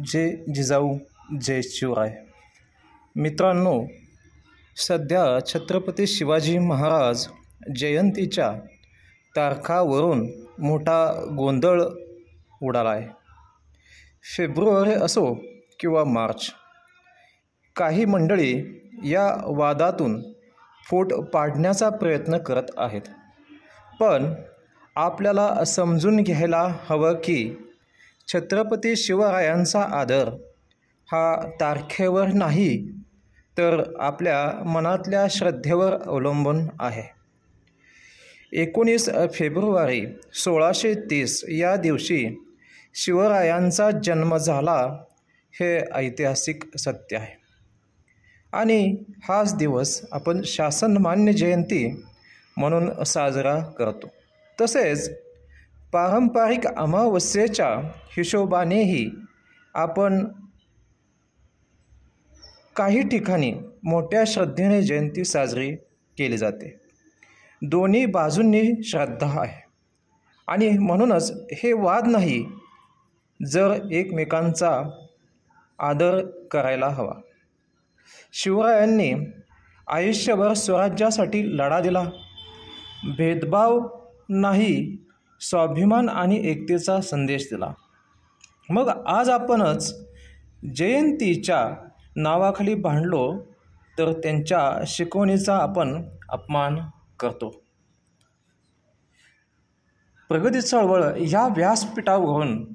जय जिजाऊ जय शिवराय. मित्रांनो, सध्या छत्रपती शिवाजी महाराज जयंतीच्या तारखावरून मोठा गोंधळ उडाला आहे. फेब्रुवारी असो किंवा मार्च, काही मंडळी या वादातून फूट पाडण्याचा प्रयत्न करत आहेत. पण आपल्याला समजून घ्यायला हवं की छत्रपती शिवरायांचा आदर हा तारखेवर नाही तर आपल्या मनातल्या श्रद्धेवर अवलंबून आहे. 19 फेब्रुवारी 1630 या दिवशी शिवरायांचा जन्म झाला हे ऐतिहासिक सत्य आहे आणि हाच दिवस आपण शासनमान्य जयंती म्हणून साजरा करतो. तसेच पारंपरिक अमावस्येच्या हिशोबानेही आपण काही ठिकाणी मोठ्या श्रद्धेने जयंती साजरी केली जाते. दोन्ही बाजूंनी श्रद्धा आहे आणि म्हणूनच हे वाद नाही, जर एकमेकांचा आदर करायला हवा. शिवरायांनी आयुष्यभर स्वराज्यासाठी लढा दिला. भेदभाव नाही, स्वाभिमान आणि एकतेचा संदेश दिला. मग आज आपणच जयंतीच्या नावाखाली भांडलो तर त्यांच्या शिकवणीचा आपण अपमान करतो. प्रगती चळवळ या व्यासपीठावरून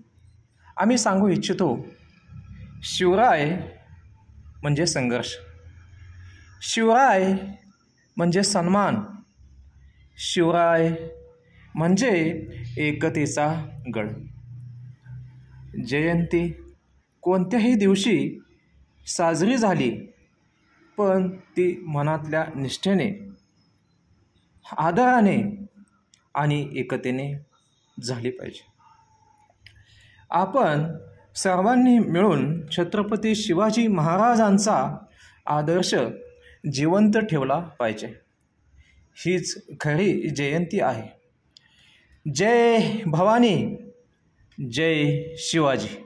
आम्ही सांगू इच्छितो, शिवराय म्हणजे संघर्ष, शिवराय म्हणजे सन्मान, शिवराय म्हणजे एकतेचा गड. जयंती कोणत्याही दिवशी साजरी झाली, पण ती मनातल्या निष्ठेने, आदराने आणि एकतेने झाली पाहिजे. आपण सर्वांनी मिळून छत्रपती शिवाजी महाराजांचा आदर्श जिवंत ठेवला पाहिजे. हीच खरी जयंती आहे. जय भवानी, जय शिवाजी.